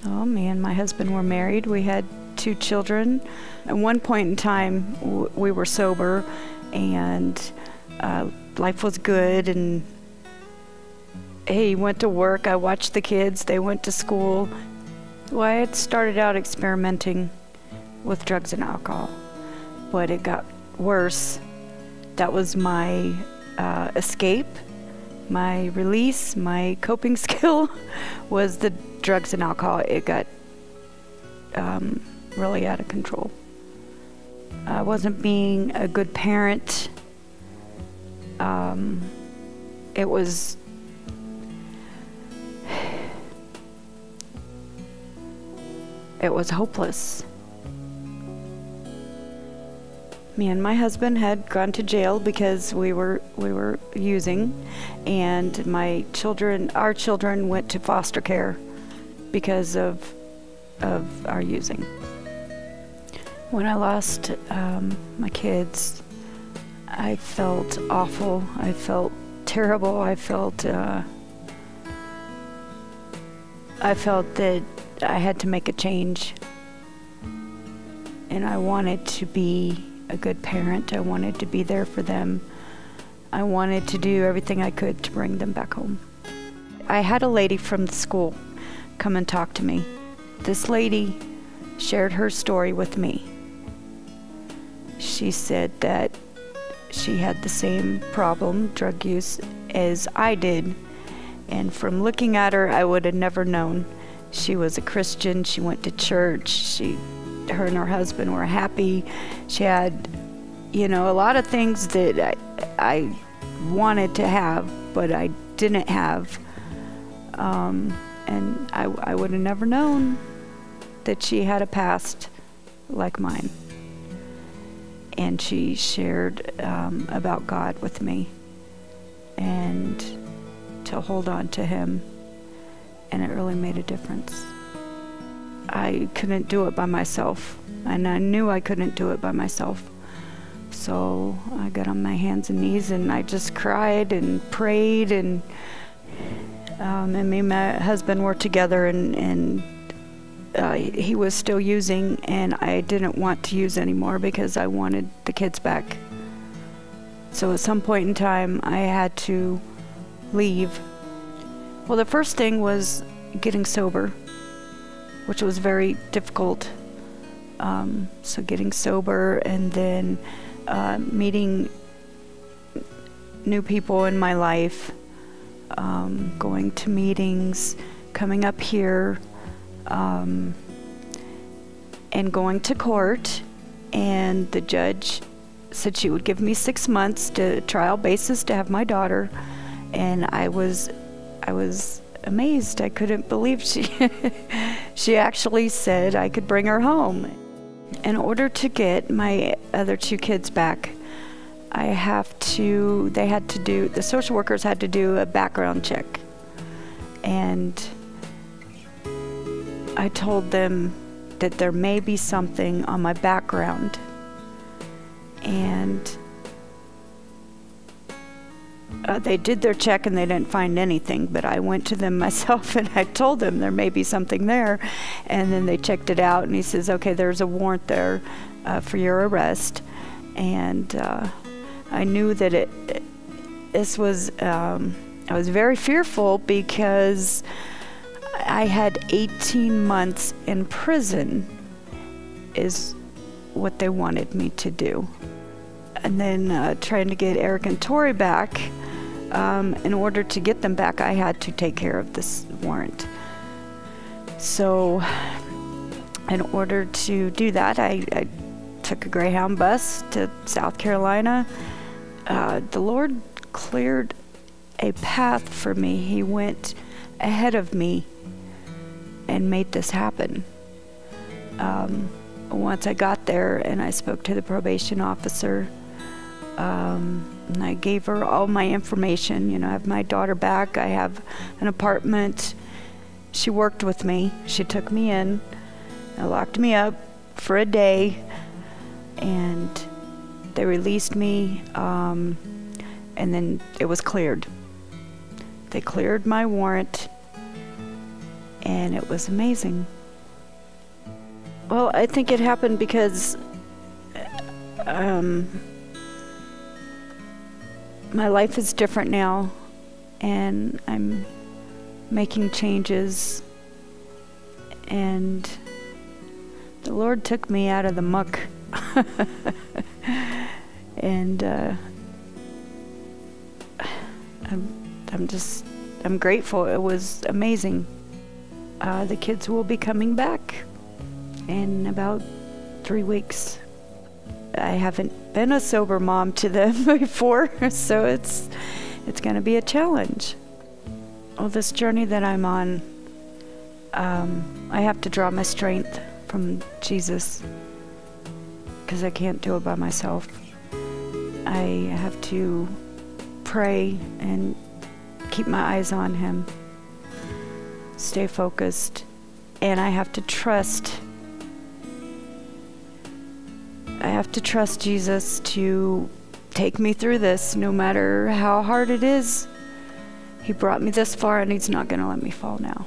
Oh, me and my husband were married. We had 2 children. At one point in time, we were sober, and life was good, and he went to work. I watched the kids. They went to school. Well, I had started out experimenting with drugs and alcohol, but it got worse. That was my escape, my release, my coping skill was the drugs and alcohol. It got really out of control. I wasn't being a good parent. It was hopeless. Me and my husband had gone to jail because we were using, and our children went to foster care because of our using. When I lost my kids, I felt awful. I felt terrible. I felt that I had to make a change, and I wanted to be a good parent. I wanted to be there for them. I wanted to do everything I could to bring them back home. I had a lady from the school come and talk to me. This lady shared her story with me. She said that she had the same problem, drug use, as I did, and from looking at her, I would have never known. She was a Christian. She went to church. Her and her husband were happy. She had, a lot of things that I wanted to have, but I didn't have. And I would have never known that she had a past like mine. And she shared about God with me, and to hold on to Him, and it really made a difference. I couldn't do it by myself, and I knew I couldn't do it by myself. So I got on my hands and knees, and I just cried and prayed, and me and my husband were together, and he was still using, and I didn't want to use anymore because I wanted the kids back. So at some point in time, I had to leave. Well, the first thing was getting sober, which was very difficult. So getting sober, and then meeting new people in my life, going to meetings, coming up here, and going to court. And the judge said she would give me 6 months to trial basis to have my daughter, and I was amazed. I couldn't believe she actually said I could bring her home. In order to get my other 2 kids back, the social workers had to do a background check. And I told them that there may be something on my background. And they did their check and they didn't find anything, but I went to them myself and I told them there may be something there. And then they checked it out, and he says, okay, there's a warrant there for your arrest. And I knew that I was very fearful because I had 18 months in prison is what they wanted me to do. And then trying to get Eric and Tori back, in order to get them back, I had to take care of this warrant. So in order to do that, I took a Greyhound bus to South Carolina. The Lord cleared a path for me. He went ahead of me and made this happen. Once I got there and I spoke to the probation officer, and I gave her all my information. I have my daughter back. I have an apartment. She worked with me. She took me in, locked me up for a day, and they released me, and then it was cleared. They cleared my warrant, and it was amazing. Well, I think it happened because my life is different now, and I'm making changes, and the Lord took me out of the muck. And I'm grateful. It was amazing. The kids will be coming back in about 3 weeks. I haven't been a sober mom to them before, so it's going to be a challenge. Well, this journey that I'm on, I have to draw my strength from Jesus, because I can't do it by myself. I have to pray and keep my eyes on Him, stay focused, and I have to trust. I have to trust Jesus to take me through this, no matter how hard it is. He brought me this far, and He's not going to let me fall now.